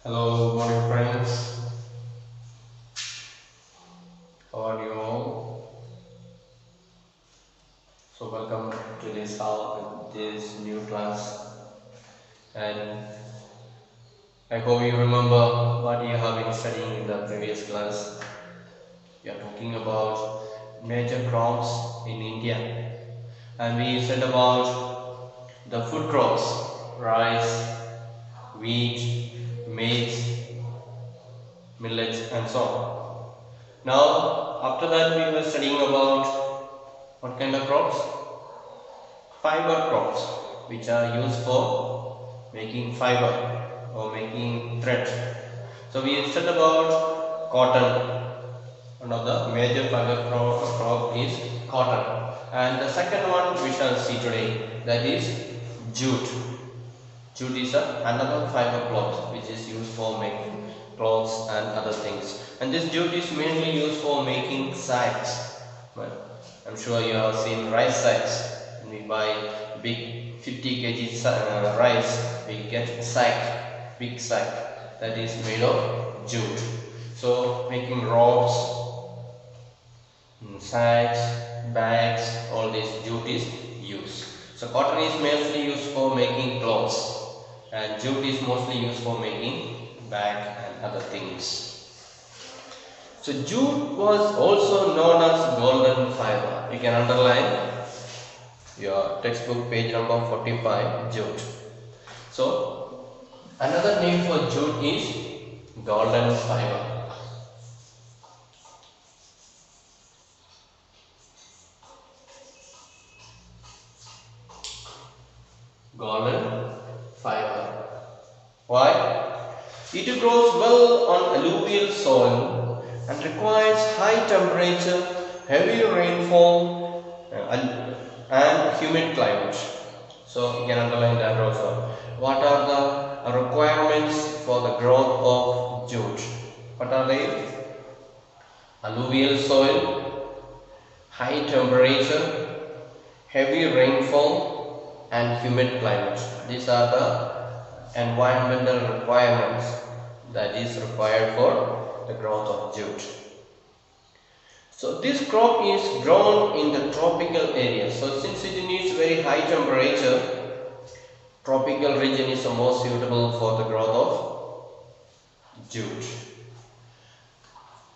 Hello, good morning friends. How are you all? So welcome to this new class, and I hope you remember what you have been studying in the previous class. We are talking about major crops in India, and we said about the food crops: rice, wheat, maize, millets, and so on. Now, after that, we were studying about what kind of crops? Fiber crops, which are used for making fiber or making thread. So we said about cotton. One of the major fiber crop is cotton, and the second one we shall see today, that is jute. Jute is another fiber cloth which is used for making clothes and other things. And this jute is mainly used for making sacks. Well, I'm sure you have seen rice sacks. When we buy big 50 kg rice, we get sack, big sack that is made of jute. So making ropes, sacks, bags, all this jute is used. So cotton is mostly used for making clothes, and jute is mostly used for making bag and other things. So jute was also known as golden fiber. You can underline your textbook page number 45, jute. So another name for jute is golden fiber. Golden fiber. Why? It grows well on alluvial soil and requires high temperature, heavy rainfall, and humid climate. So you can underline that also. What are the requirements for the growth of jute? What are they? Alluvial soil, high temperature, heavy rainfall, and humid climate. These are the environmental requirements that is required for the growth of jute. So this crop is grown in the tropical area. So since it needs very high temperature, tropical region is the most suitable for the growth of jute.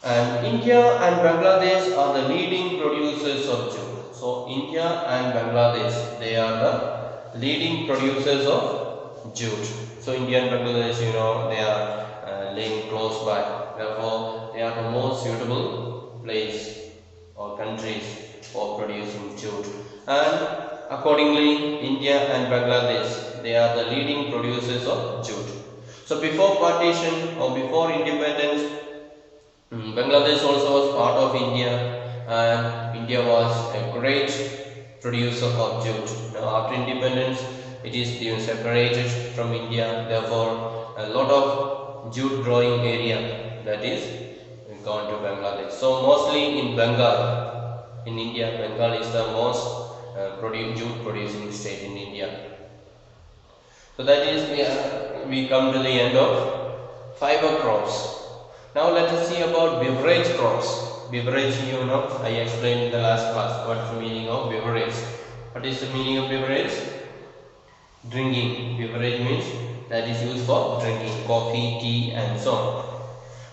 And India and Bangladesh are the leading producers of jute. So India and Bangladesh, they are the leading producers of jute. So India and Bangladesh, they are laying close by. Therefore, they are the most suitable place or countries for producing jute. And accordingly, India and Bangladesh, they are the leading producers of jute. So before partition or before independence, Bangladesh also was part of India, and India was a great producer of jute. Now after independence, it is being separated from India. Therefore, a lot of jute growing area that is gone to Bangladesh. So mostly in Bengal, in India, Bengal is the most jute producing state in India. So that is we come to the end of fiber crops. Now let us see about beverage crops. Beverage, I explained in the last class what's the meaning of beverage. What is the meaning of beverage? Drinking. Beverage means that is used for drinking, coffee, tea, and so on.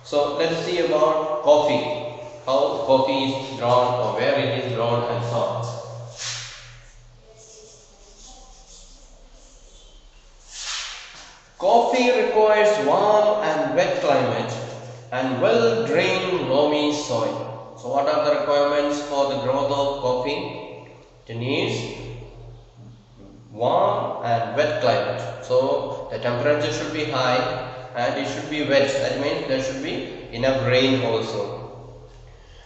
So let us see about coffee. How coffee is grown or where it is grown and so on. Coffee requires warm and wet climate and well-drained loamy soil. So what are the requirements for the growth of coffee? It needs warm and wet climate. So the temperature should be high and it should be wet. That means there should be enough rain also.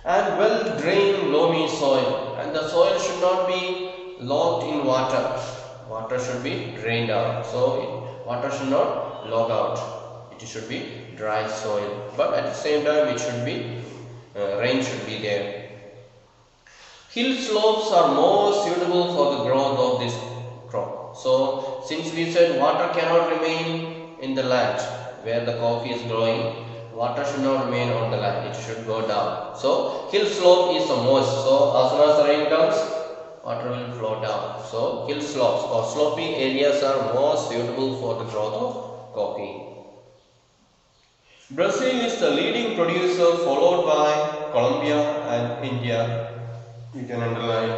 And well-drained loamy soil. And the soil should not be locked in water. Water should be drained out. So water should not log out. It should be dry soil, but at the same time it should be rain should be there. Hill slopes are more suitable for the growth of this crop. So since we said water cannot remain in the land where the coffee is growing, water should not remain on the land, it should go down. So hill slope is the most. So as soon as the rain comes, water will flow down. So hill slopes or sloping areas are more suitable for the growth of coffee. Brazil is the leading producer, followed by Colombia and India. You can underline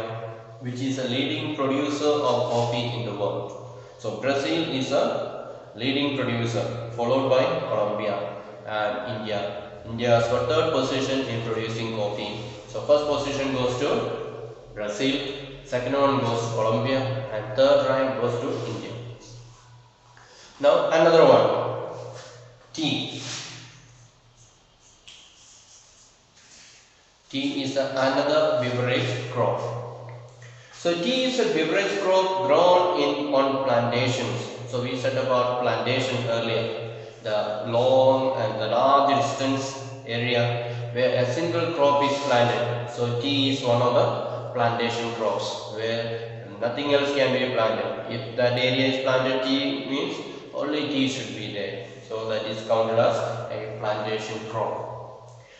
which is a leading producer of coffee in the world. So Brazil is a leading producer, followed by Colombia and India. India has got third position in producing coffee. So first position goes to Brazil, second one goes to Colombia, and third rank goes to India. Now another one, tea. Tea is another beverage crop. So tea is a beverage crop grown on plantations. So we said about plantation earlier, the long and the large distance area where a single crop is planted. So tea is one of the plantation crops where nothing else can be planted. If that area is planted tea, means only tea should be there. So that is counted as a plantation crop.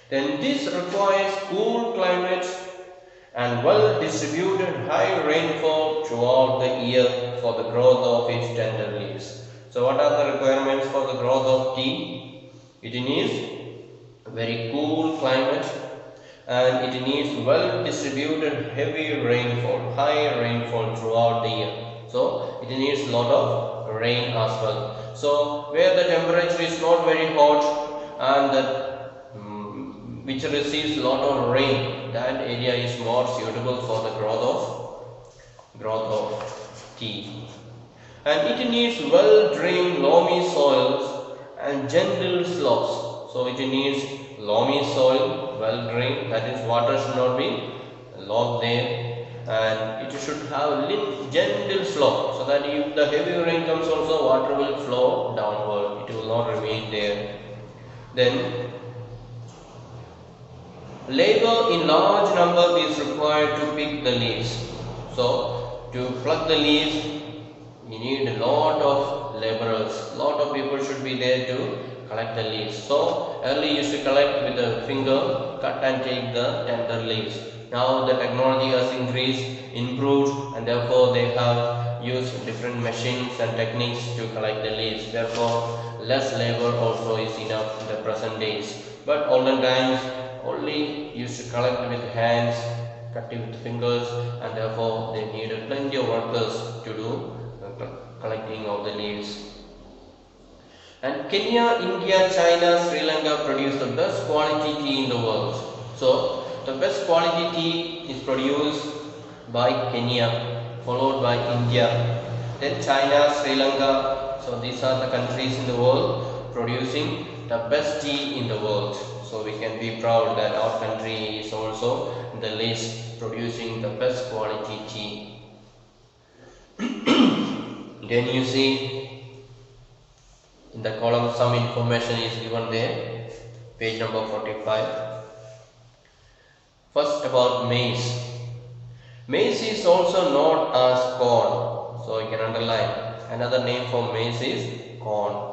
Then this requires cool climates and well distributed high rainfall throughout the year for the growth of its tender leaves. So what are the requirements for the growth of tea? It needs very cool climate and it needs well distributed heavy rainfall, high rainfall throughout the year. So it needs a lot of rain as well. So where the temperature is not very hot and the which receives a lot of rain, that area is more suitable for the growth of tea. And it needs well drained loamy soils and gentle slopes. So it needs loamy soil, well drained, that is water should not be locked there, and it should have gentle slope so that if the heavy rain comes also water will flow downward, it will not remain there. Then labor in large number is required to pick the leaves. So to pluck the leaves, you need a lot of laborers. Lot of people should be there to collect the leaves. So early used to collect with a finger, cut and take the tender leaves. Now the technology has improved, and therefore they have used different machines and techniques to collect the leaves. Therefore less labor also is enough in the present days. But olden times only used to collect with hands, cutting with fingers, and therefore they needed plenty of workers to do collecting of the leaves. And Kenya, India, China, Sri Lanka produce the best quality tea in the world. So the best quality tea is produced by Kenya, followed by India, then China, Sri Lanka. So these are the countries in the world producing the best tea in the world. So we can be proud that our country is also in the list producing the best quality tea. Then you see in the column some information is given there, page number 45. First about maize. Maize is also known as corn. So you can underline another name for maize is corn.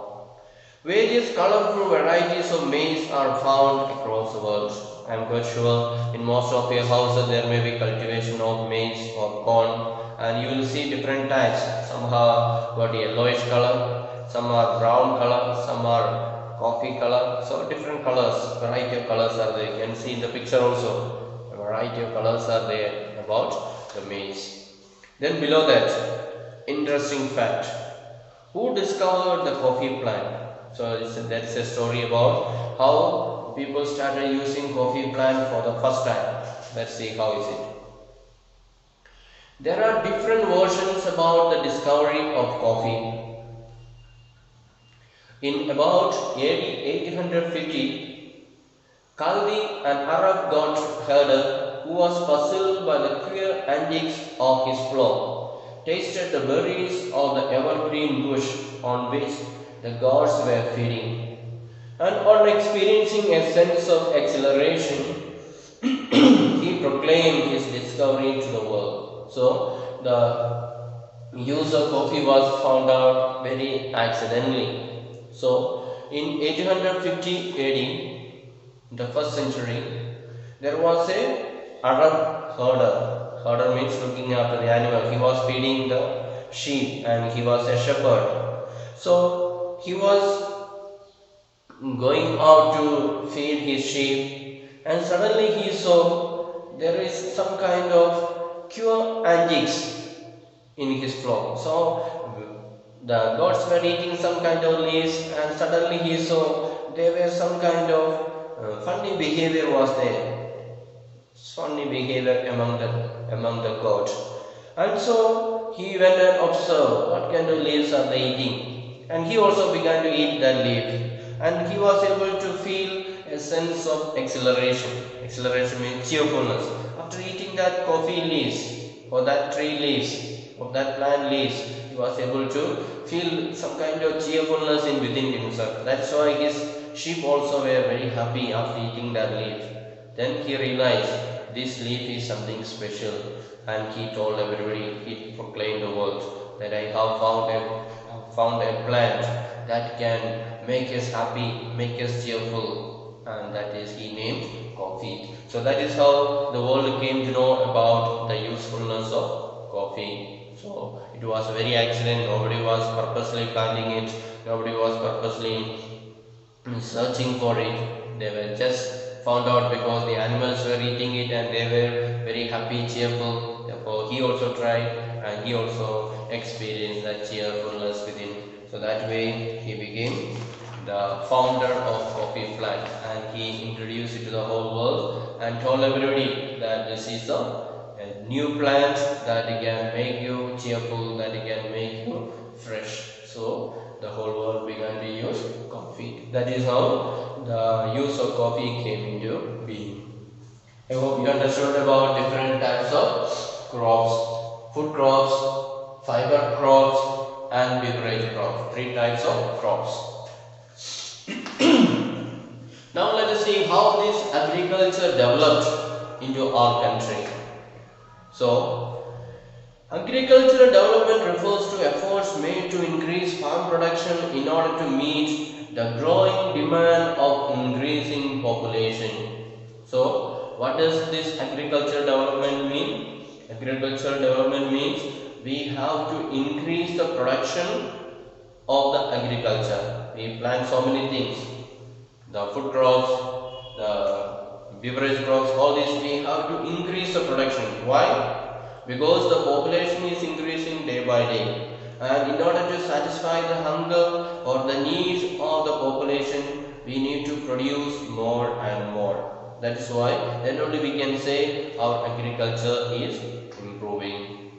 Various colorful varieties of maize are found across the world. I am quite sure in most of your houses there may be cultivation of maize or corn, and you will see different types. Some have got yellowish color, some are brown color, some are coffee color. So different colors, variety of colors are there. You can see in the picture also, a variety of colors are there about the maize. Then below that, interesting fact. Who discovered the coffee plant? So that's a story about how people started using coffee plant for the first time. Let's see how is it. There are different versions about the discovery of coffee. In about AD 1850, Kaldi, an Arab goat herder who was puzzled by the queer antics of his flock, tasted the berries of the evergreen bush on which the gods were feeding, and on experiencing a sense of exhilaration, he proclaimed his discovery to the world. So the use of coffee was found out very accidentally. So in 850 AD, the first century, there was a Arab herder. Herder means looking after the animal. He was feeding the sheep and he was a shepherd. So he was going out to feed his sheep, and suddenly he saw there is some kind of cure antics in his flock. So the goats were eating some kind of leaves, and suddenly he saw there were some kind of funny behavior was there. Funny behavior among the goats. And so he went and observed what kind of leaves are they eating. And he also began to eat that leaf. And he was able to feel a sense of exhilaration. Exhilaration means cheerfulness. After eating that coffee leaves, or that tree leaves, or that plant leaves, he was able to feel some kind of cheerfulness in within himself. That's why his sheep also were very happy after eating that leaf. Then he realized this leaf is something special, and he told everybody, he proclaimed the world that I have found a plant that can make us happy, make us cheerful, and that is he named coffee. So that is how the world came to know about the usefulness of coffee. So it was a very accident, nobody was purposely planting it, nobody was purposely searching for it. They were just found out because the animals were eating it and they were very happy, cheerful. Therefore he also tried and he also experienced that cheerfulness within. So that way he became the founder of coffee plant, and he introduced it to the whole world and told everybody that this is a new plant that can make you cheerful, that can make you fresh. So the whole world began to use coffee. That is how the use of coffee came into being. I hope you understood about different types of crops: food crops, fiber crops, and beverage crops. 3 types of crops. Now let us see how this agriculture developed into our country. So agricultural development refers to efforts made to increase farm production in order to meet the growing demand of increasing population. So what does this agricultural development mean? Agricultural development means we have to increase the production of the agriculture. We plant so many things, the food crops, the beverage crops, all these we have to increase the production. Why? Because the population is increasing day by day, and in order to satisfy the hunger or the needs of the population, we need to produce more and more. That is why then only we can say our agriculture is improving.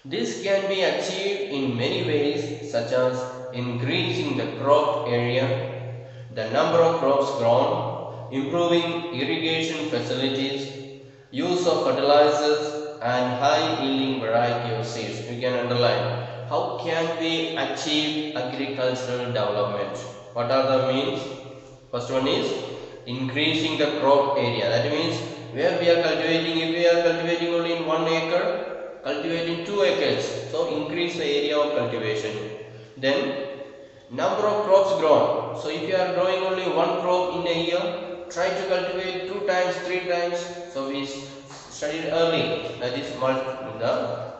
This can be achieved in many ways, such as increasing the crop area, the number of crops grown, improving irrigation facilities, use of fertilizers, and high yielding variety of seeds. You can underline. How can we achieve agricultural development? What are the means? First one is increasing the crop area. That means where we are cultivating, if we are cultivating only in 1 acre, cultivate in 2 acres. So increase the area of cultivation. Then number of crops grown. So if you are growing only 1 crop in a year, try to cultivate 2 times, 3 times. So we studied early, that is the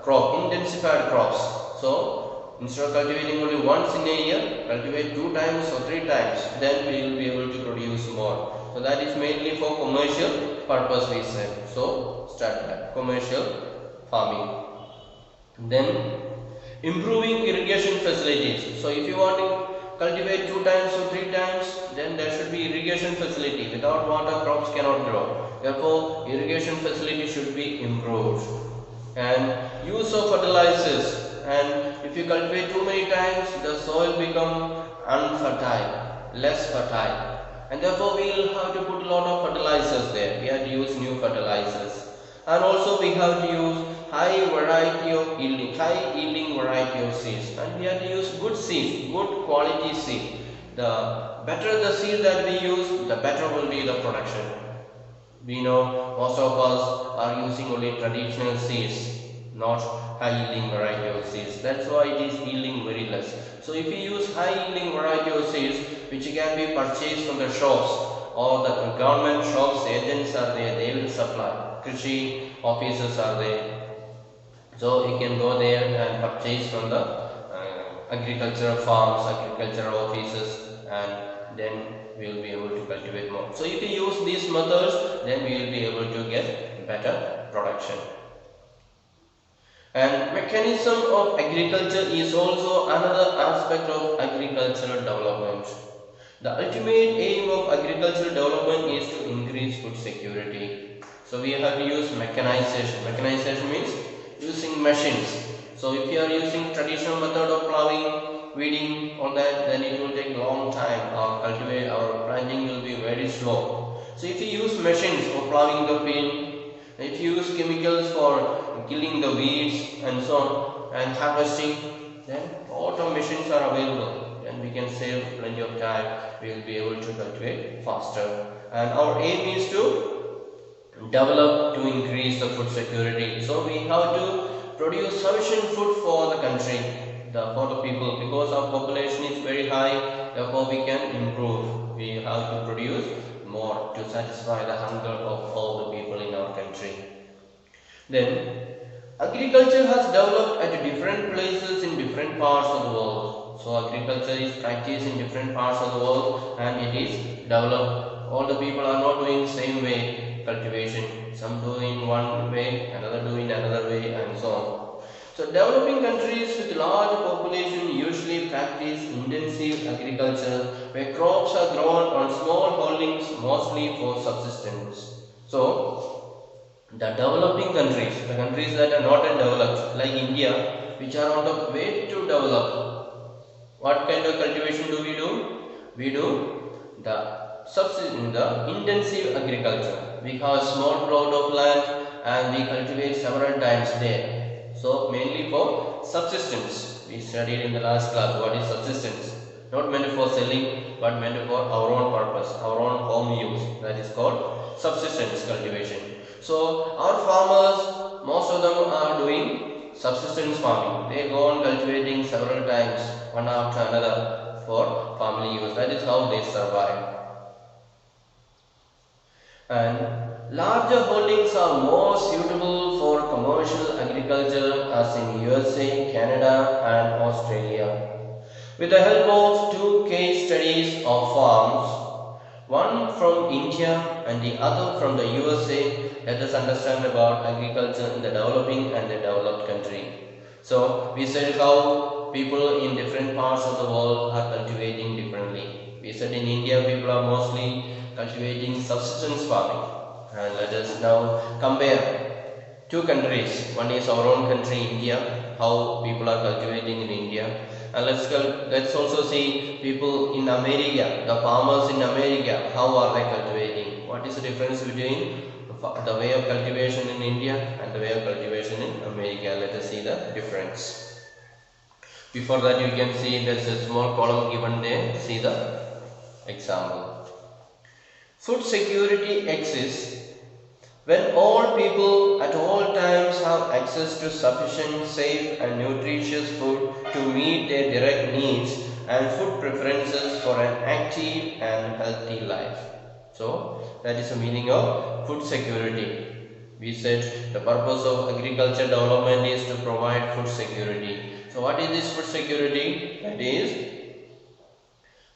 crop, intensified crops. So instead of cultivating only once in a year, cultivate 2 times or 3 times. Then we will be able to produce more. So that is mainly for commercial purpose we said. So start that commercial farming. Then improving irrigation facilities. So if you want to cultivate 2 times or 3 times, then there should be irrigation facility. Without water, crops cannot grow. Therefore irrigation facility should be improved. And use of fertilizers. And if you cultivate too many times, the soil become unfertile, less fertile, and therefore we will have to put a lot of fertilizers there. We have to use new fertilizers. And also we have to use high yielding variety of seeds, and we have to use good seeds, good quality seed. The better the seed that we use, the better will be the production. We know most of us are using only traditional seeds, not high yielding variety of seeds. That's why it is yielding very less. So if you use high yielding variety of seeds which can be purchased from the shops or the government shops, agents are there, they will supply. Krishi officers are there, so you can go there and purchase from the agricultural farms, agricultural offices, and then we will be able to cultivate more. So if you use these methods, then we will be able to get better production. And mechanism of agriculture is also another aspect of agricultural development. The ultimate aim of agricultural development is to increase food security. So we have to use mechanization. Mechanization means using machines. So if you are using traditional method of plowing, weeding, all that, then it will take long time. Our planting will be very slow. So if you use machines for plowing the field, if you use chemicals for killing the weeds and so on, and harvesting, then lot of machines are available, and we can save plenty of time. We will be able to cultivate faster, and our aim is to develop to increase the food security. So we have to produce sufficient food for the country, for the people, because our population is very high. Therefore we can improve. We have to produce more to satisfy the hunger of all the people in our country. Then agriculture has developed at different places in different parts of the world. So agriculture is practiced in different parts of the world, and it is developed. All the people are not doing the same way cultivation. Some do in one way, another do in another way, and so on. So developing countries with large population usually practice intensive agriculture, where crops are grown on small holdings mostly for subsistence. So the developing countries, the countries that are not yet developed, like India, which are on the way to develop, what kind of cultivation do? We do the intensive agriculture. We have a small plot of land and we cultivate several times there. So mainly for subsistence. We studied in the last class what is subsistence. Not meant for selling, but meant for our own purpose, our own home use. That is called subsistence cultivation. So our farmers, most of them are doing subsistence farming. They go on cultivating several times, one after another, for family use. That is how they survive. And larger holdings are more suitable for commercial agriculture, as in USA, Canada and Australia. With the help of two case studies of farms, one from India and the other from the USA, let us understand about agriculture in the developing and the developed country. So we said how people in different parts of the world are cultivating differently. We said in India people are mostly cultivating subsistence farming. And let us now compare two countries. One is our own country, India, how people are cultivating in India. And let's also see people in America, the farmers in America, how are they cultivating? What is the difference between the way of cultivation in India and the way of cultivation in America? Let us see the difference. Before that, you can see there is a small column given there. See the example. Food security exists when all people at all times have access to sufficient, safe and nutritious food to meet their direct needs and food preferences for an active and healthy life. So that is the meaning of food security. We said the purpose of agriculture development is to provide food security. So what is this food security? That is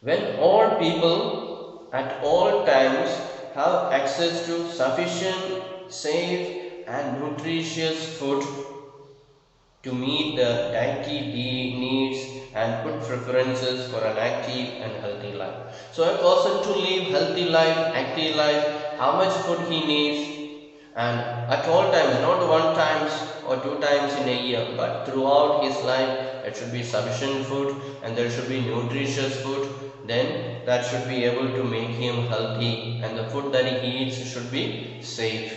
when all people at all times have access to sufficient, safe and nutritious food to meet the dietary needs and food preferences for an active and healthy life. So a person to live healthy life, active life, how much food he needs, and at all times, not one times or two times in a year, but throughout his life there should be sufficient food and there should be nutritious food. Then that should be able to make him healthy, and the food that he eats should be safe.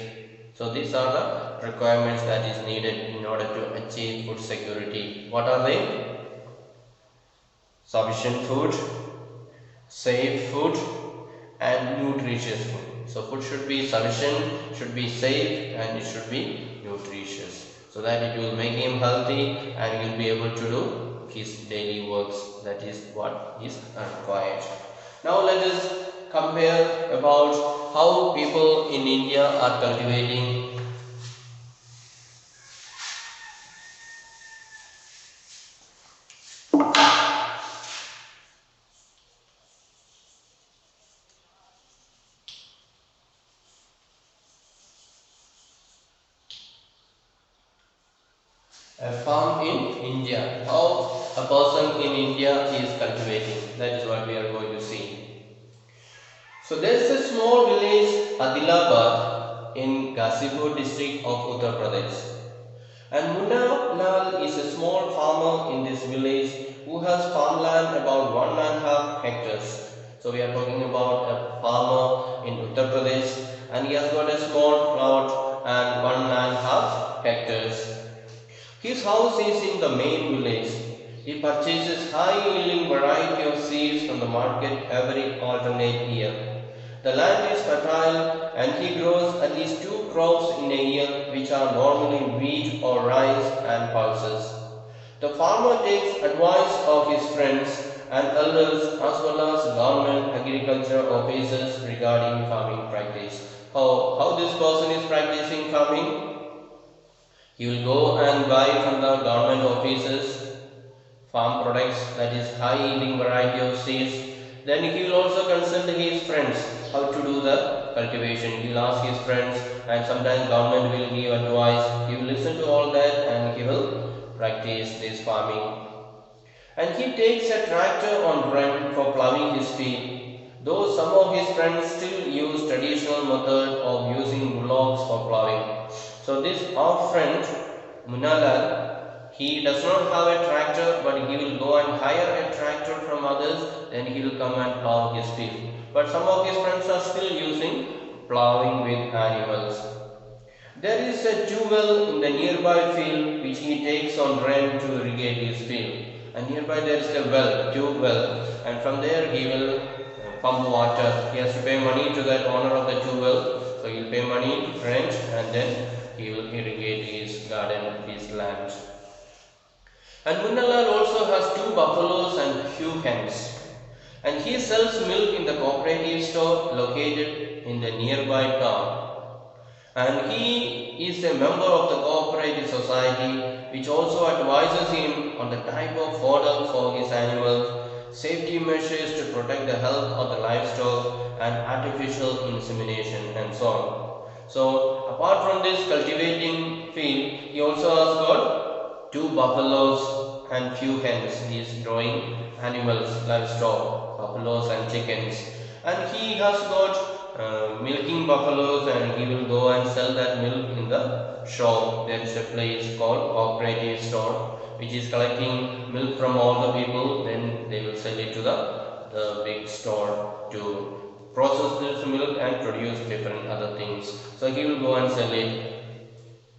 So these are the requirements that is needed in order to achieve food security. What are they? Sufficient food, safe food and nutritious food. So food should be sufficient, should be safe and it should be nutritious. so that it will make him healthy and he will be able to do his daily works. That is what is required. Now let us compare about how people in India are cultivating a farm in India. How a person in India is cultivating. That is what we are going to see. So there is a small village Adilabad in Ghazipur district of Uttar Pradesh. And Munna Lal is a small farmer in this village who has farmland about 1.5 hectares. So we are talking about a farmer in Uttar Pradesh and he has got a small plot and 1.5 hectares. His house is in the main village. He purchases high-yielding variety of seeds from the market every alternate year. The land is fertile and he grows at least 2 crops in a year, which are normally wheat or rice and pulses. The farmer takes advice of his friends and elders as well as government agriculture officers regarding farming practice. How this person is practicing farming? He will go and buy from the government offices farm products, that is high yielding variety of seeds. Then he will also consult his friends how to do the cultivation. He will ask his friends and sometimes government will give advice. He will listen to all that and he will practice this farming. And he takes a tractor on rent for ploughing his field. Though some of his friends still use traditional method of using bullocks for ploughing. So this our friend Munalal, he does not have a tractor, but he will go and hire a tractor from others, then he will come and plough his field. But some of his friends are still using ploughing with animals. There is a tube well in the nearby field which he takes on rent to irrigate his field. And nearby there is a well, tube well, and from there he will pump water. He has to pay money to that owner of the tube well. So he will pay money, rent, and then he will irrigate his garden, his land. And Munnalal also has 2 buffaloes and few hens. And he sells milk in the cooperative store located in the nearby town. And he is a member of the cooperative society which also advises him on the type of fodder for his animals, safety measures to protect the health of the livestock and artificial insemination and so on. So apart from this cultivating field, he also has got 2 buffaloes and few hens. He is growing animals, livestock, buffaloes and chickens. And he has got milking buffaloes and he will go and sell that milk in the shop. There is a place called cooperative store which is collecting milk from all the people, then they will sell it to the big store to process this milk and produce different other things. So he will go and sell it.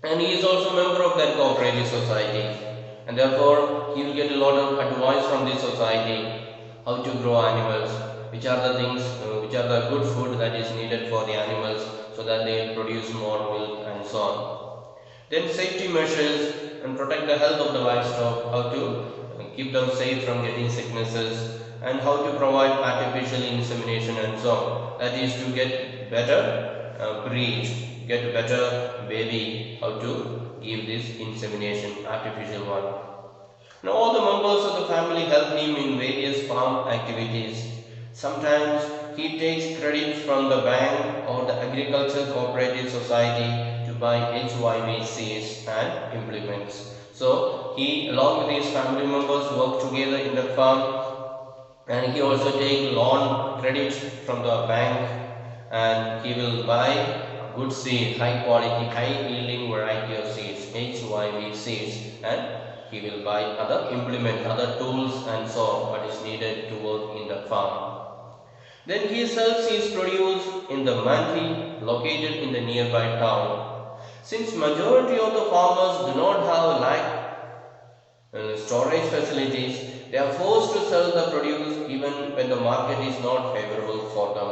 And he is also a member of that cooperative society. And therefore, he will get a lot of advice from this society how to grow animals, which are the things, which are the good food that is needed for the animals so that they will produce more milk and so on. Then safety measures and protect the health of the livestock, how to keep them safe from getting sicknesses and how to provide artificial insemination and so on. That is to get better breed, get better baby, how to give this insemination, artificial one. Now all the members of the family help him in various farm activities. Sometimes he takes credit from the bank or the agricultural cooperative society to buy HYV seeds and implements. So he along with his family members work together in the farm, and he also take loan credit from the bank and he will buy good seed, high quality, high yielding variety of seeds, HYV seeds, and he will buy other implement, other tools and so on what is needed to work in the farm. Then he sells his produce in the mandi located in the nearby town. Since majority of the farmers do not have storage facilities, they are forced to sell the produce even when the market is not favorable for them.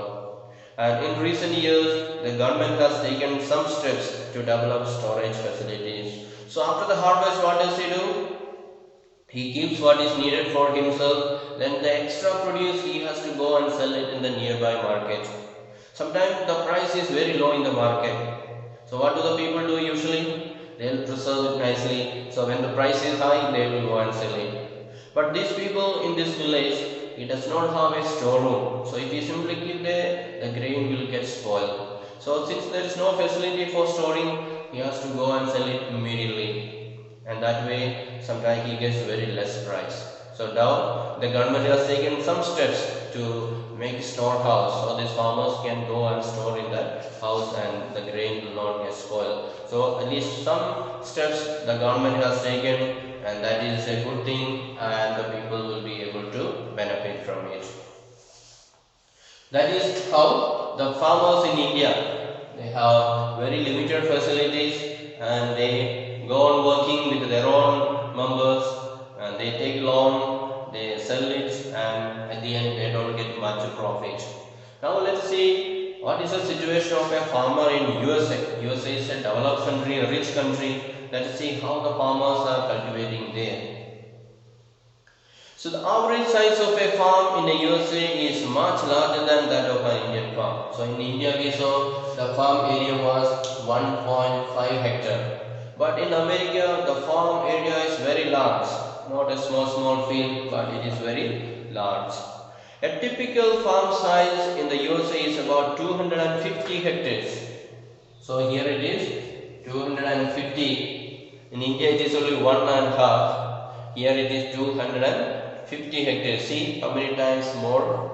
And in recent years, the government has taken some steps to develop storage facilities. So after the harvest, what does he do? He keeps what is needed for himself, then the extra produce he has to go and sell it in the nearby market. Sometimes the price is very low in the market. So what do the people do usually? They'll preserve it nicely. So when the price is high, they will go and sell it. But these people in this village, he does not have a storeroom. So if he simply keep there, the grain will get spoiled. So since there is no facility for storing, he has to go and sell it immediately. And that way, sometimes he gets very less price. So now the government has taken some steps to make storehouse, so these farmers can go and store in that house and the grain will not get spoiled. So at least some steps the government has taken, and that is a good thing, and the people will be able to benefit from it. That is how the farmers in India, they have very limited facilities and they go on working with their own members, and they take loan, they sell it, and at the end they don't get much profit. Now let's see what is the situation of a farmer in USA. USA is a developed country, a rich country. Let's see how the farmers are cultivating there. So the average size of a farm in the USA is much larger than that of an Indian farm. So in India we saw the farm area was 1.5 hectare. But in America the farm area is very large. Not a small field, but it is very large. A typical farm size in the USA is about 250 hectares. So here it is 250. In India it is only 1.5. Here it is 250 hectares. See how many times more.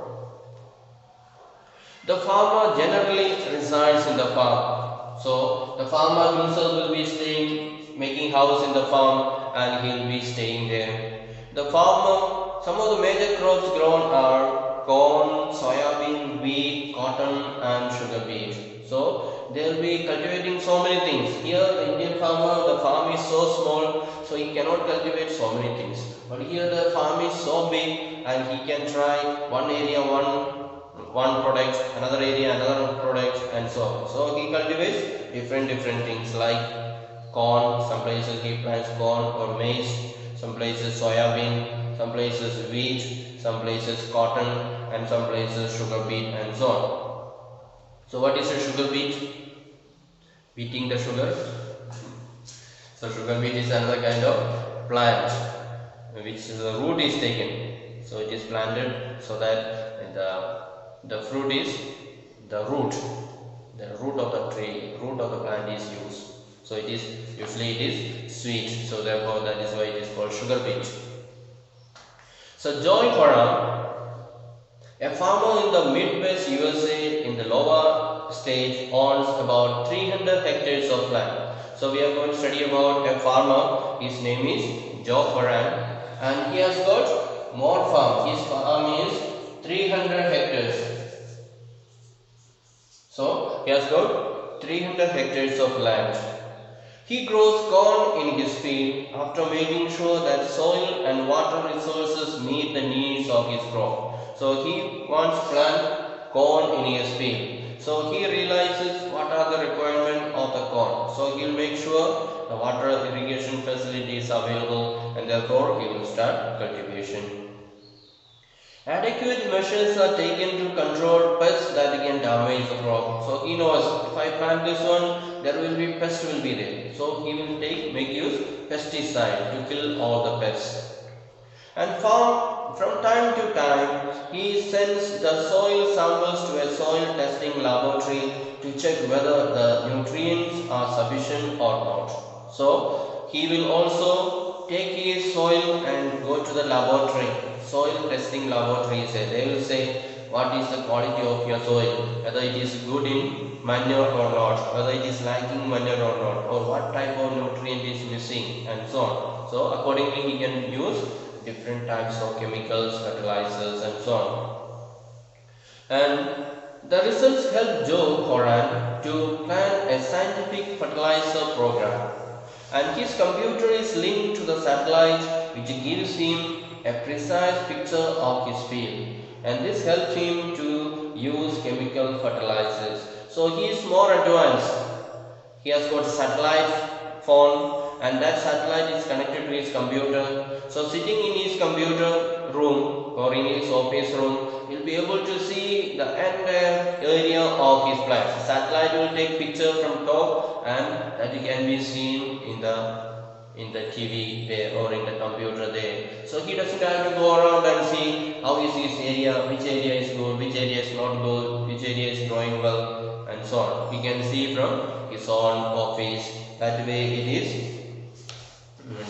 The farmer generally resides in the farm. So the farmer himself will be staying, making house in the farm, and he will be staying there. The farmer, some of the major crops grown are corn, soybean, wheat, cotton, and sugar beet. So they will be cultivating so many things. Here the Indian farmer, the farm is so small, so he cannot cultivate so many things. But here the farm is so big, and he can try one area one product, another area another product, and so on. So he cultivates different things like corn. Some places he plants corn or maize, some places soybean, some places wheat, some places cotton, and some places sugar beet, and so on. So what is a sugar beet? Beating the sugar. So sugar beet is another kind of plant which the root is taken. So it is planted so that the fruit is the root of the tree, root of the plant is used. So it is usually it is sweet. So therefore that is why it is called sugar beet. So Joy Horan, a farmer in the Midwest USA in the lower state, owns about 300 hectares of land. So we are going to study about a farmer. His name is Joe Horan, and he has got more farm. His farm is 300 hectares. So he has got 300 hectares of land. He grows corn in his field after making sure that soil and water resources meet the needs of his crop. So he wants to plant corn in his field. So he realizes what are the requirements of the corn. So he will make sure the water irrigation facility is available, and therefore he will start cultivation. Adequate measures are taken to control pests that can damage the crop. So he knows if I plant this one, there will be pests will be there. So he will make use pesticide to kill all the pests. And from time to time, he sends the soil samples to a soil testing laboratory to check whether the nutrients are sufficient or not. So he will also take his soil and go to the laboratory. Soil testing laboratory, they will say what is the quality of your soil, whether it is good in manure or not, whether it is lacking manure or not, or what type of nutrient is missing, and so on. So accordingly he can use different types of chemicals, fertilizers, and so on. And the results help Joe Horan to plan a scientific fertilizer program, and his computer is linked to the satellite, which gives him a precise picture of his field, and this helps him to use chemical fertilizers. So he is more advanced. He has got satellite phone, and that satellite is connected to his computer. So sitting in his computer room or in his office room, he'll be able to see the entire area of his place. The satellite will take picture from top, and that can be seen in the TV there or in the computer there. So he doesn't have to go around and see how is his area, which area is good, which area is not good, which area is growing well, and so on. He can see from his own office. That way it is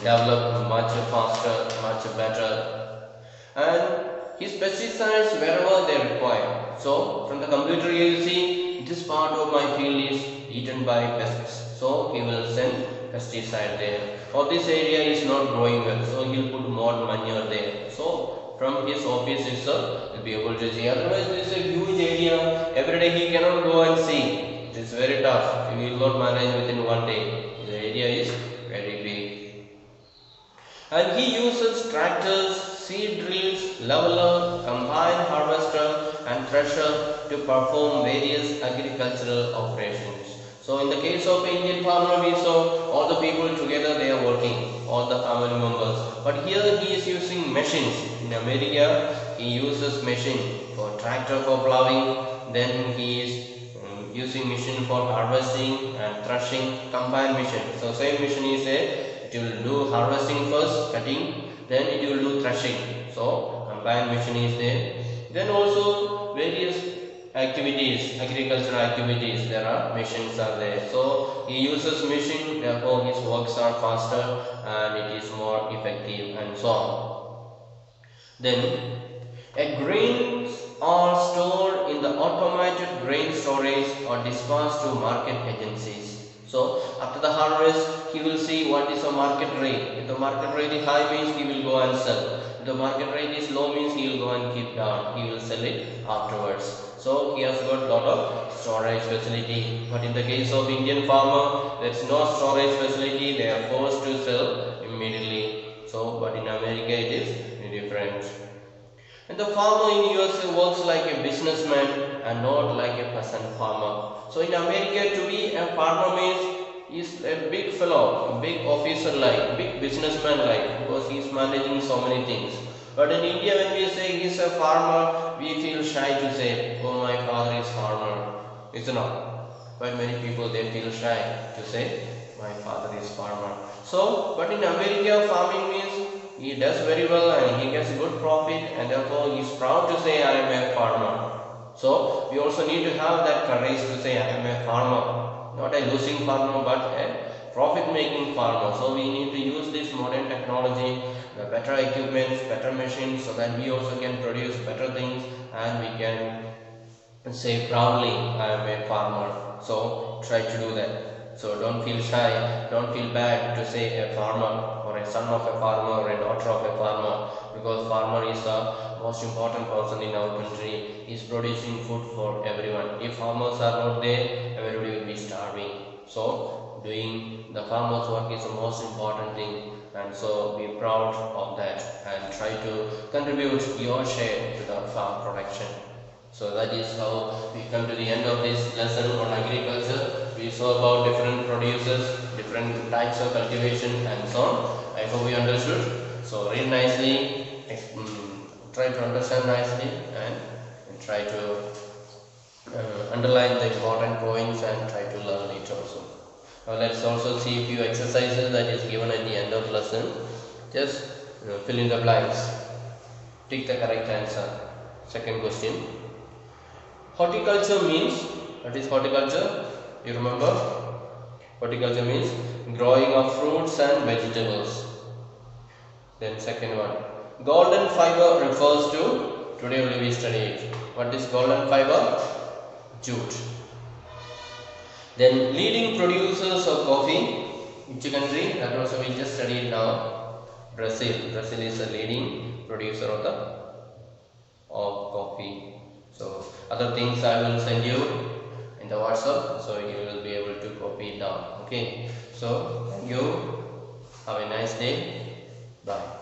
developed much faster, much better. And his pesticides wherever they require. So from the computer you will see this part of my field is eaten by pests. So he will send pesticide there. Or this area is not growing well, so he will put more manure there. So from his office itself he will be able to see. Otherwise this is a huge area. Every day he cannot go and see. It is very tough. He will not manage within one day. The area is very big. And he uses tractors, seed drills, leveler, combine harvester and thresher to perform various agricultural operations. So in the case of Indian farmer, we saw all the people together they are working, all the family members. But here he is using machines. In America, he uses machine for tractor for plowing, then he is using machine for harvesting and threshing, combined machine. So same machine is it will do harvesting first, cutting, then it will do threshing. So combined machine is there. Then also various activities, agricultural activities, there are machines are there. So he uses machine, therefore his works are faster and it is more effective and so on. Then grains are stored in the automated grain storage or dispatched to market agencies. So after the harvest, he will see what is the market rate. If the market rate is high means he will go and sell. If the market rate is low means he will go and keep down. He will sell it afterwards. So he has got lot of storage facility. But in the case of Indian farmer, there is no storage facility. They are forced to sell immediately. So but in America it is different. And the farmer in USA works like a businessman and not like a peasant farmer. So in America, to be a farmer means is a big fellow, a big officer like, big businessman like, because he is managing so many things. But in India, when we say he is a farmer, we feel shy to say, oh my father is farmer. It's not. Quite many people they feel shy to say, my father is farmer. So, but in America, farming means he does very well and he gets good profit, and therefore he is proud to say I am a farmer. So we also need to have that courage to say I am a farmer, not a losing farmer but a profit making farmer. So we need to use this modern technology, the better equipments, better machines, so that we also can produce better things and we can say proudly I am a farmer. So try to do that. So don't feel shy, don't feel bad to say a farmer or a son of a farmer or a daughter of a farmer, because farmer is the most important person in our country. He is producing food for everyone. If farmers are not there, everybody will be starving. So doing the farmer's work is the most important thing, and so be proud of that and try to contribute your share to the farm production. So that is how we come to the end of this lesson on agriculture. We saw about different producers, different types of cultivation and so on. I hope you understood. So read nicely, try to understand nicely and try to underline the important points and try to learn it also. Now let's also see a few exercises that is given at the end of lesson. Just fill in the blanks. Tick the correct answer. Second question. Horticulture means, what is horticulture? You remember? Horticulture means growing of fruits and vegetables. Then second one. Golden fiber refers to, today only we study it. What is golden fiber? Jute. Then leading producers of coffee. Which country? That also we just studied now. Brazil. Brazil is a leading producer of coffee. So other things I will send you in the WhatsApp, so you will be able to copy it down. Okay. So thank you. Have a nice day. Bye.